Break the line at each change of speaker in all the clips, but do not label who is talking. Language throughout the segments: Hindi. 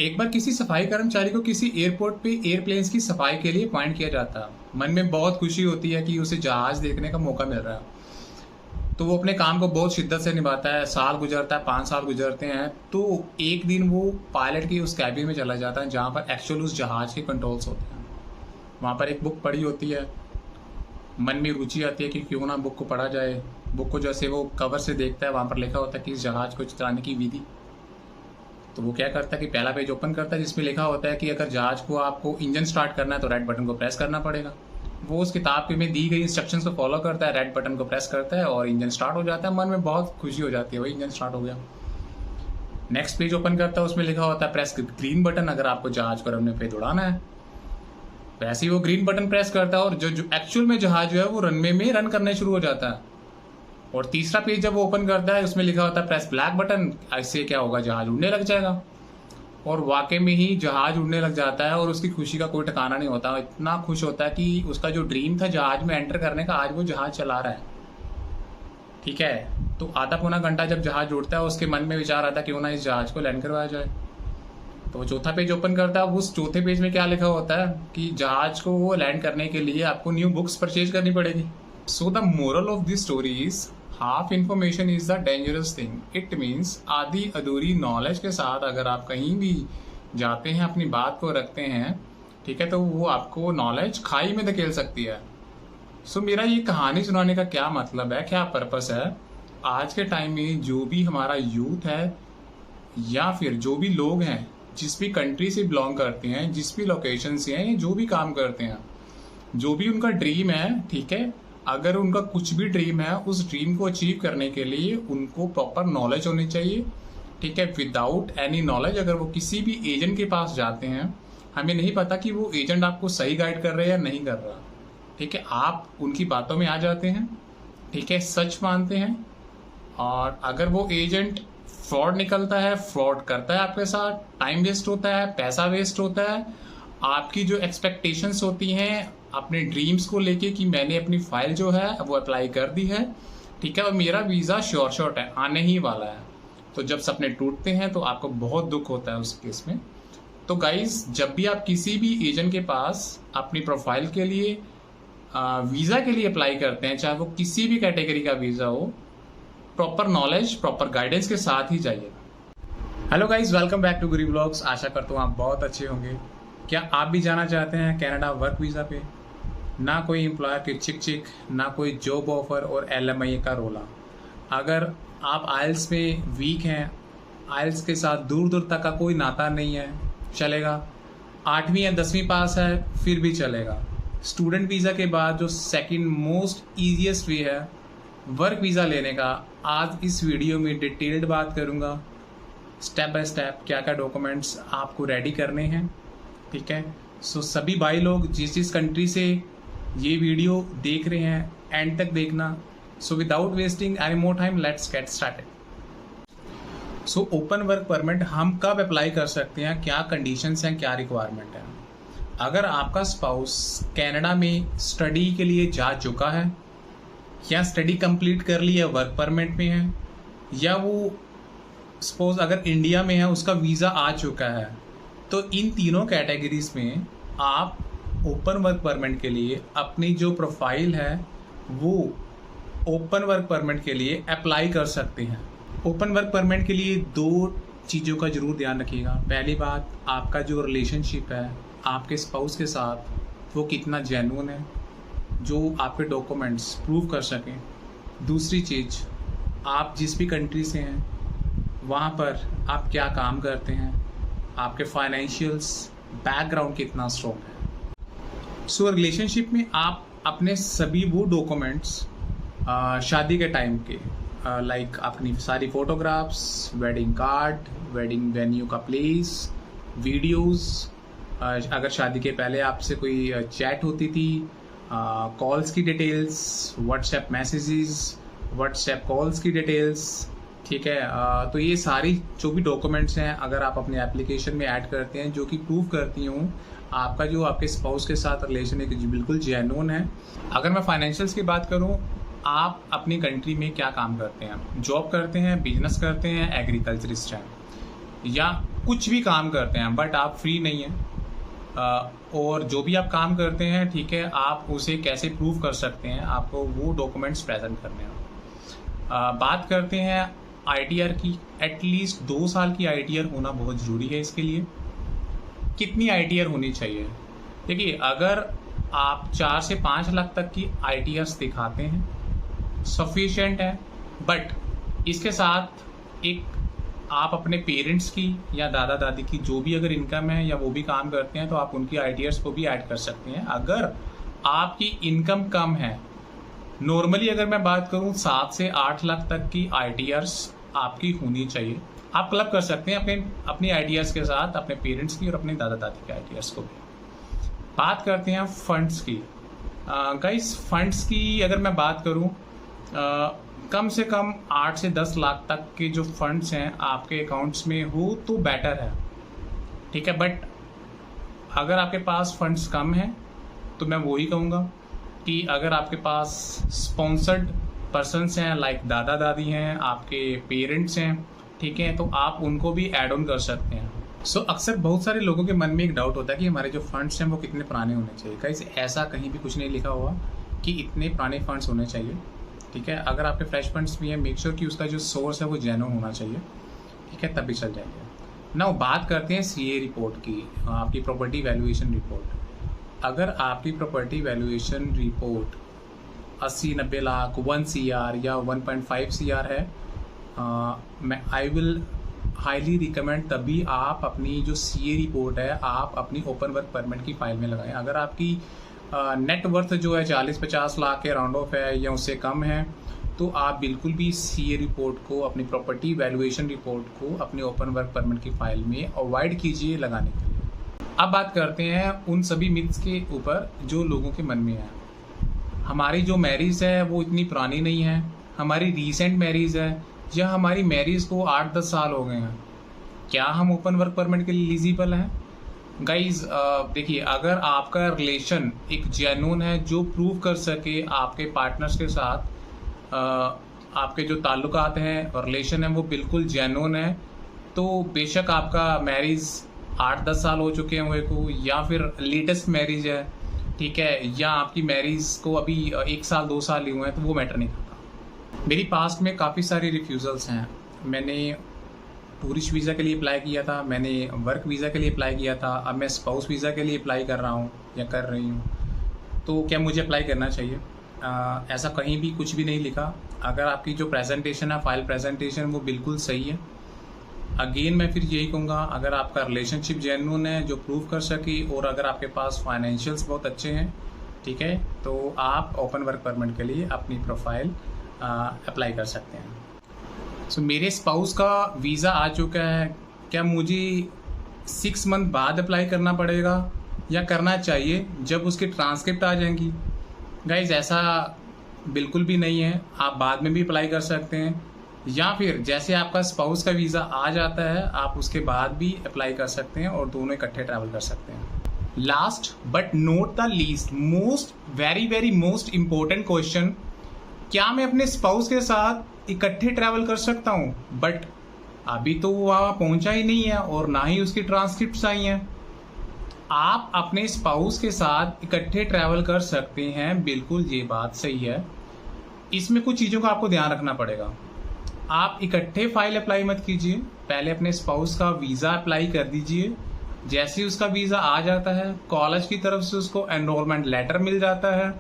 एक बार किसी सफाई कर्मचारी को किसी एयरपोर्ट पे एयरप्लेन्स की सफाई के लिए अपॉइंट किया जाता है। मन में बहुत खुशी होती है कि उसे जहाज देखने का मौका मिल रहा है। तो वो अपने काम को बहुत शिद्दत से निभाता है। साल गुजरता है, 5 साल गुजरते हैं, तो एक दिन वो पायलट की उस कैबिन में चला जाता है जहाँ पर एक्चुअल उस जहाज के कंट्रोल्स होते हैं। वहाँ पर एक बुक पढ़ी होती है। मन में रुचि आती है कि क्यों ना बुक को पढ़ा जाए। बुक को जैसे वो कवर से देखता है, वहाँ पर लिखा होता है कि इस जहाज को चलाने की विधि। तो वो क्या करता है कि पहला पेज ओपन करता है जिसमें लिखा होता है कि अगर जहाज को आपको इंजन स्टार्ट करना है तो रेड बटन को प्रेस करना पड़ेगा। वो उस किताब में दी गई इंस्ट्रक्शंस को फॉलो करता है, रेड बटन को प्रेस करता है और इंजन स्टार्ट हो जाता है। मन में बहुत खुशी हो जाती है, वही इंजन स्टार्ट हो गया। नेक्स्ट पेज ओपन करता है, उसमें लिखा होता है प्रेस ग्रीन बटन अगर आपको जहाज को रनवे पे दौड़ाना है। वैसे ही वो ग्रीन बटन प्रेस करता है और जो एक्चुअल में जहाज जो है वो रनवे में रन करने शुरू हो जाता है। और तीसरा पेज जब वो ओपन करता है उसमें लिखा होता है प्रेस ब्लैक बटन। इससे क्या होगा, जहाज उड़ने लग जाएगा। और वाकई में ही जहाज उड़ने लग जाता है और उसकी खुशी का कोई ठिकाना नहीं होता। इतना खुश होता है कि उसका जो ड्रीम था जहाज में एंटर करने का, आज वो जहाज चला रहा है। ठीक है, तो आधा पौना घंटा जब जहाज उड़ता है उसके मन में विचार आता है क्यों ना इस जहाज को लैंड करवाया जाए। तो वो चौथा पेज ओपन करता है। उस चौथे पेज में क्या लिखा होता है कि जहाज को वो लैंड करने के लिए आपको न्यू बुक्स परचेज करनी पड़ेगी। So the moral of this story is half information is the dangerous thing. It means आधी अधूरी नॉलेज के साथ अगर आप कहीं भी जाते हैं, अपनी बात को रखते हैं, ठीक है, तो वो आपको नॉलेज खाई में धकेल सकती है। सो मेरा ये कहानी सुनाने का क्या मतलब है, क्या पर्पस है, आज के टाइम में जो भी हमारा यूथ है या फिर जो भी लोग हैं, जिस भी कंट्री से बिलोंग करते हैं, जिस भी लोकेशन से हैं, जो भी काम करते हैं, जो भी उनका ड्रीम है, ठीक है, अगर उनका कुछ भी ड्रीम है, उस ड्रीम को अचीव करने के लिए उनको प्रॉपर नॉलेज होनी चाहिए। ठीक है, विदाउट एनी नॉलेज अगर वो किसी भी एजेंट के पास जाते हैं, हमें नहीं पता कि वो एजेंट आपको सही गाइड कर रहे हैं या नहीं कर रहा। ठीक है, आप उनकी बातों में आ जाते हैं, ठीक है, सच मानते हैं, और अगर वो एजेंट फ्रॉड निकलता है, फ्रॉड करता है आपके साथ, टाइम वेस्ट होता है, पैसा वेस्ट होता है, आपकी जो एक्सपेक्टेशंस होती हैं अपने ड्रीम्स को लेके कि मैंने अपनी फाइल जो है वो अप्लाई कर दी है, ठीक है, और मेरा वीज़ा श्योर शॉट है, आने ही वाला है। तो जब सपने टूटते हैं तो आपको बहुत दुख होता है उस केस में। तो गाइज, जब भी आप किसी भी एजेंट के पास अपनी प्रोफाइल के लिए वीज़ा के लिए अप्लाई करते हैं, चाहे वो किसी भी कैटेगरी का वीज़ा हो, प्रॉपर नॉलेज, प्रॉपर गाइडेंस के साथ ही जाइएगा। Hello guys, welcome back to Guri vlogs. आशा करता हूँ आप बहुत अच्छे होंगे। क्या आप भी जाना चाहते हैं कनाडा वर्क वीज़ा पे? ना कोई एम्प्लॉयर की चिक, ना कोई जॉब ऑफर और LMIA का रोला। अगर आप आइल्स में वीक हैं, आइल्स के साथ दूर दूर तक का कोई नाता नहीं है, चलेगा। 8वीं या 10वीं पास है फिर भी चलेगा। स्टूडेंट वीज़ा के बाद जो सेकंड मोस्ट ईजीएस्ट वे है वर्क वीज़ा लेने का, आज इस वीडियो में डिटेल्ड बात करूँगा, स्टेप बाय स्टेप क्या क्या डॉक्यूमेंट्स आपको रेडी करने हैं। ठीक है, सो सभी भाई लोग जिस कंट्री से ये वीडियो देख रहे हैं, एंड तक देखना। So without wasting any more time, let's get started. So open work permit हम कब अप्लाई कर सकते हैं, क्या कंडीशंस हैं, क्या रिक्वायरमेंट है? अगर आपका स्पाउस कनाडा में स्टडी के लिए जा चुका है, या स्टडी कंप्लीट कर ली है, वर्क परमिट में है, या वो सपोज अगर इंडिया में है उसका वीज़ा आ चुका है, तो इन तीनों कैटेगरीज में आप ओपन वर्क परमिट के लिए अपनी जो प्रोफाइल है वो ओपन वर्क परमिट के लिए अप्लाई कर सकते हैं। ओपन वर्क परमिट के लिए 2 चीज़ों का जरूर ध्यान रखिएगा। पहली बात, आपका जो रिलेशनशिप है आपके स्पाउस के साथ वो कितना जेन्युइन है, जो आपके डॉक्यूमेंट्स प्रूव कर सकें। दूसरी चीज़, आप जिस भी कंट्री से हैं वहाँ पर आप क्या काम करते हैं, आपके फाइनेंशियल्स बैकग्राउंड कितना स्ट्रॉन्ग है। सो रिलेशनशिप में आप अपने सभी वो डॉक्यूमेंट्स शादी के टाइम के, लाइक अपनी सारी photographs, wedding card, wedding venue का प्लेस, वीडियोस, अगर शादी के पहले आपसे कोई चैट होती थी, कॉल्स की details, WhatsApp messages, WhatsApp calls की डिटेल्स, ठीक है, तो ये सारी जो भी डॉक्यूमेंट्स हैं अगर आप अपने एप्लीकेशन में ऐड करते हैं, जो कि प्रूव करती हूँ आपका जो आपके स्पाउस के साथ रिलेशन है कि बिल्कुल जेन्युइन है। अगर मैं फाइनेंशियल्स की बात करूँ, आप अपनी कंट्री में क्या काम करते हैं, जॉब करते हैं, बिजनेस करते हैं, एग्रीकल्चरिस्ट हैं, या कुछ भी काम करते हैं बट आप फ्री नहीं हैं, और जो भी आप काम करते हैं, ठीक है, आप उसे कैसे प्रूव कर सकते हैं, आपको वो डॉक्यूमेंट्स प्रेजेंट करने हैं। बात करते हैं ITR की। एटलीस्ट 2 साल की ITR होना बहुत ज़रूरी है इसके लिए। कितनी ITR होनी चाहिए? देखिए, अगर आप 4 से 5 लाख तक की ITRs दिखाते हैं सफिशिएंट है, बट इसके साथ एक आप अपने पेरेंट्स की या दादा दादी की जो भी अगर इनकम है या वो भी काम करते हैं तो आप उनकी ITRs को भी ऐड कर सकते हैं। अगर आपकी इनकम कम है, नॉर्मली अगर मैं बात करूं 7 से 8 लाख तक की ITRs आपकी होनी चाहिए। आप क्लब कर सकते हैं अपनी ITRs के साथ अपने पेरेंट्स की और अपने दादा दादी की ITRs को भी। बात करते हैं फंड्स की। गाइस, फंड्स की अगर मैं बात करूं, कम से कम 8 से 10 लाख तक के जो फंड्स हैं आपके अकाउंट्स में हो तो बेटर है, ठीक है। बट अगर आपके पास फंड्स कम हैं तो मैं वही कहूँगा कि अगर आपके पास स्पॉन्सर्ड पर्सन्स हैं, लाइक दादा दादी हैं, आपके पेरेंट्स हैं, ठीक है, तो आप उनको भी ऐड ऑन कर सकते हैं। अक्सर बहुत सारे लोगों के मन में एक डाउट होता है कि हमारे जो फंड्स हैं वो कितने पुराने होने चाहिए। गाइस, ऐसा कहीं भी कुछ नहीं लिखा हुआ कि इतने पुराने फंड्स होने चाहिए, ठीक है। अगर आपके फ्रेश फंड्स भी हैं, मेक श्योर कि उसका जो सोर्स है वो जेन्युइन होना चाहिए, ठीक है, तभी चल जाएंगे। नाउ बात करते हैं CA रिपोर्ट की, आपकी प्रॉपर्टी वैल्यूएशन रिपोर्ट। अगर आपकी property valuation report 80-90 lakh, 1 CR या 1.5 CR है, मैं आई विल हाईली रिकमेंड तभी आप अपनी जो CA रिपोर्ट है आप अपनी ओपन वर्क परमिट की फाइल में लगाएं। अगर आपकी नेट वर्थ जो है 40-50 लाख के राउंड ऑफ है या उससे कम है, तो आप बिल्कुल भी CA रिपोर्ट को, अपनी प्रॉपर्टी वैल्यूएशन रिपोर्ट को अपने ओपन वर्क परमिट की फाइल में अवॉइड कीजिए लगाने के लिए। अब बात करते हैं उन सभी मिथ्स के ऊपर जो लोगों के मन में है। हमारी जो मैरिज है वो इतनी पुरानी नहीं है, हमारी रिसेंट मैरिज है, या हमारी मैरिज को 8-10 साल हो गए हैं, क्या हम ओपन वर्क परमिट के लिए एलिजिबल हैं? गाइज, देखिए, अगर आपका रिलेशन एक जेन्युइन है जो प्रूव कर सके आपके पार्टनर्स के साथ, आपके जो ताल्लुकात हैं और रिलेशन है वो बिल्कुल जेन्युइन है, तो बेशक आपका मैरिज 8-10 साल हो चुके हैं हुए को, या फिर लेटेस्ट मैरिज है, ठीक है, या आपकी मैरिज को अभी 1 साल 2 साल ही हुए हैं, तो वो मैटर नहीं करता। मेरी पास्ट में काफ़ी सारी रिफ्यूज़ल्स हैं। मैंने टूरिस्ट वीज़ा के लिए अप्लाई किया था, मैंने वर्क वीज़ा के लिए अप्लाई किया था, अब मैं स्पाउस वीज़ा के लिए अप्लाई कर रहा हूँ या कर रही हूँ। तो क्या मुझे अप्लाई करना चाहिए? ऐसा कहीं भी कुछ भी नहीं लिखा। अगर आपकी जो प्रेजेंटेशन है, फाइल प्रेजेंटेशन, वो बिल्कुल सही है, अगेन मैं फिर यही कहूँगा, अगर आपका रिलेशनशिप जेन्युइन है जो प्रूव कर सके, और अगर आपके पास फाइनेंशियल्स बहुत अच्छे हैं, ठीक है, तो आप ओपन वर्क परमिट के लिए अपनी प्रोफाइल अप्लाई कर सकते हैं। मेरे स्पाउस का वीज़ा आ चुका है, क्या मुझे 6 मंथ बाद अप्लाई करना पड़ेगा या करना चाहिए जब उसकी ट्रांसक्रिप्ट आ जाएंगी? गाइज, ऐसा बिल्कुल भी नहीं है, आप बाद में भी अप्लाई कर सकते हैं, या फिर जैसे आपका स्पाउस का वीज़ा आ जाता है आप उसके बाद भी अप्लाई कर सकते हैं और दोनों इकट्ठे ट्रैवल कर सकते हैं। Last but not the least, very most important question, क्या मैं अपने स्पाउस के साथ इकट्ठे ट्रैवल कर सकता हूँ? बट अभी तो वो वहाँ पहुँचा ही नहीं है और ना ही उसकी ट्रांसक्रिप्ट्स आई हैं। आप अपने स्पाउस के साथ इकट्ठे ट्रैवल कर सकते हैं, बिल्कुल ये बात सही है। इसमें कुछ चीज़ों का आपको ध्यान रखना पड़ेगा। आप इकट्ठे फाइल अप्लाई मत कीजिए, पहले अपने स्पाउस का वीज़ा अप्लाई कर दीजिए। जैसे ही उसका वीज़ा आ जाता है, कॉलेज की तरफ से उसको एनरोलमेंट लेटर मिल जाता है,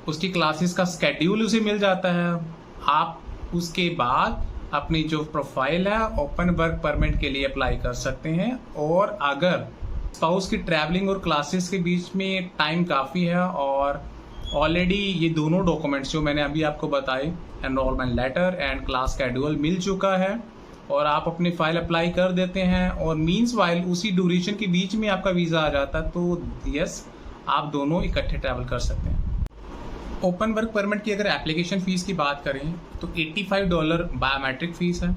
उसकी क्लासेस का स्केड्यूल उसे मिल जाता है। आप उसके बाद अपनी जो प्रोफाइल है ओपन वर्क परमिट के लिए अप्लाई कर सकते हैं। और अगर स्पाउस की ट्रैवलिंग और क्लासेस के बीच में टाइम काफ़ी है और ऑलरेडी ये दोनों डॉक्यूमेंट्स जो मैंने अभी आपको बताए, enrolment letter and class schedule मिल चुका है, और आप अपनी फाइल अप्लाई कर देते हैं और मीन्स वाइल उसी ड्यूरेशन के बीच में आपका वीज़ा आ जाता है, तो यस, आप दोनों इकट्ठे ट्रैवल कर सकते हैं। ओपन वर्क परमिट की अगर एप्लीकेशन फ़ीस की बात करें तो $85 बायोमेट्रिक फ़ीस है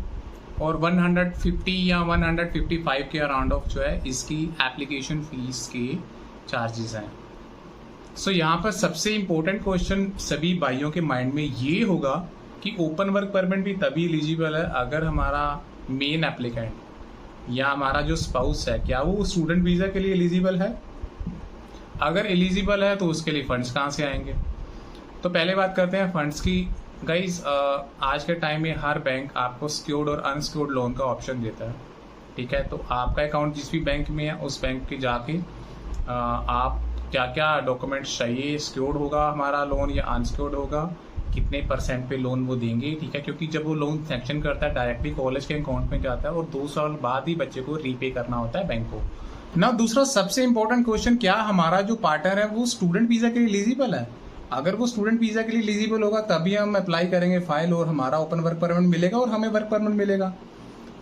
और 150 या 155 के अराउंड ऑफ जो है इसकी एप्लीकेशन फ़ीस के चार्जेस हैं। यहाँ पर सबसे इम्पोर्टेंट क्वेश्चन सभी भाइयों के माइंड में ये होगा कि ओपन वर्क परमिट भी तभी एलिजिबल है अगर हमारा मेन एप्लीकेंट या हमारा जो स्पाउस है क्या वो स्टूडेंट वीज़ा के लिए एलिजिबल है? अगर एलिजिबल है तो उसके लिए फंड्स कहाँ से आएंगे? तो पहले बात करते हैं फंड्स की। गाइज आज के टाइम में हर बैंक आपको सिक्योर्ड और अनसिक्योर्ड लोन का ऑप्शन देता है, ठीक है। तो आपका अकाउंट जिस भी बैंक में है उस बैंक के जाके आप क्या क्या डॉक्यूमेंट्स चाहिए, सिक्योर्ड होगा हमारा लोन या अनसिक्योर्ड होगा, कितने % पे लोन वो देंगे, ठीक है। क्योंकि जब वो लोन सैंक्शन करता है डायरेक्टली कॉलेज के अकाउंट में जाता है और 2 साल बाद ही बच्चे को रीपे करना होता है बैंक को ना। दूसरा सबसे इंपॉर्टेंट क्वेश्चन, क्या हमारा जो पार्टनर है वो स्टूडेंट वीज़ा के लिए एलिजिबल है? अगर वो स्टूडेंट वीज़ा के लिए एलिजिबल होगा तभी हम अप्लाई करेंगे फाइल और हमारा ओपन वर्क परमिट मिलेगा और हमें वर्क परमिट मिलेगा।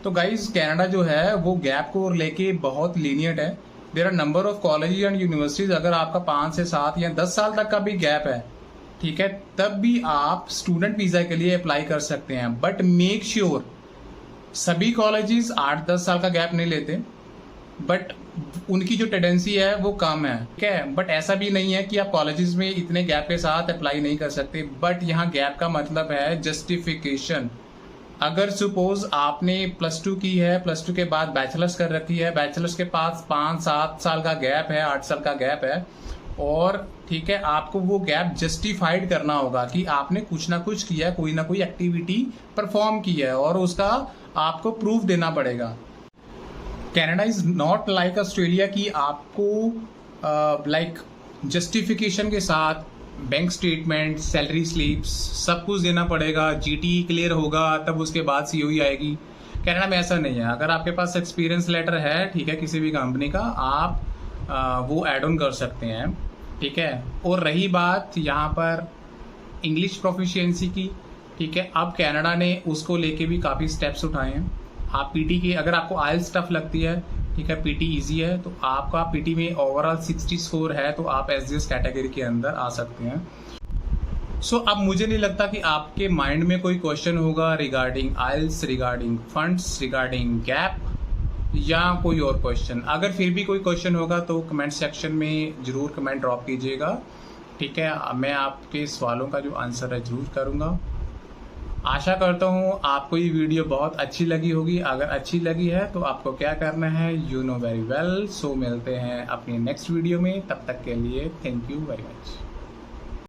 तो गाइज कनाडा जो है वो गैप को लेके बहुत लीनियंट है। There are number of college and universities, अगर आपका 5 से 7 या 10 साल तक का भी गैप है, ठीक है, तब भी आप स्टूडेंट वीज़ा के लिए अप्लाई कर सकते हैं। बट मेक श्योर सभी कॉलेजेस 8-10 साल का गैप नहीं लेते, बट उनकी जो टेंडेंसी है वो कम है, ठीक है। बट ऐसा भी नहीं है कि आप कॉलेजेस में इतने गैप के साथ अप्लाई नहीं कर सकते। बट यहाँ गैप का मतलब है जस्टिफिकेशन। अगर सपोज आपने +2 की है, +2 के बाद बैचलर्स कर रखी है, बैचलर्स के पास 5-7 साल का गैप है, 8 साल का गैप है, और ठीक है आपको वो गैप जस्टिफाइड करना होगा कि आपने कुछ ना कुछ किया, कोई ना कोई एक्टिविटी परफॉर्म की है और उसका आपको प्रूफ देना पड़ेगा। Canada is not like Australia कि आपको लाइक जस्टिफिकेशन के साथ बैंक स्टेटमेंट, सैलरी स्लिप्स सब कुछ देना पड़ेगा, जीटी क्लियर होगा तब उसके बाद सीओई आएगी। कनाडा में ऐसा नहीं है। अगर आपके पास एक्सपीरियंस लेटर है, ठीक है, किसी भी कंपनी का, आप वो ऐड ऑन कर सकते हैं, ठीक है। और रही बात यहाँ पर इंग्लिश प्रोफिशिएंसी की, ठीक है, अब कनाडा ने उसको लेके भी काफ़ी स्टेप्स उठाए हैं। आप पीटी के, अगर आपको आइल्स टफ लगती है, ठीक है, पीटी इजी है, तो आपका पीटी में ओवरऑल 60 स्कोर है तो आप एसडीएस कैटेगरी के अंदर आ सकते हैं। सो अब मुझे नहीं लगता कि आपके माइंड में कोई क्वेश्चन होगा रिगार्डिंग आइल्स, रिगार्डिंग फंड्स, रिगार्डिंग गैप या कोई और क्वेश्चन। अगर फिर भी कोई क्वेश्चन होगा तो कमेंट सेक्शन में ज़रूर कमेंट ड्रॉप कीजिएगा, ठीक है। मैं आपके सवालों का जो आंसर है ज़रूर करूँगा। आशा करता हूँ आपको ये वीडियो बहुत अच्छी लगी होगी। अगर अच्छी लगी है तो आपको क्या करना है, यू नो वेरी वेल। सो मिलते हैं अपनी नेक्स्ट वीडियो में, तब तक के लिए थैंक यू वेरी मच।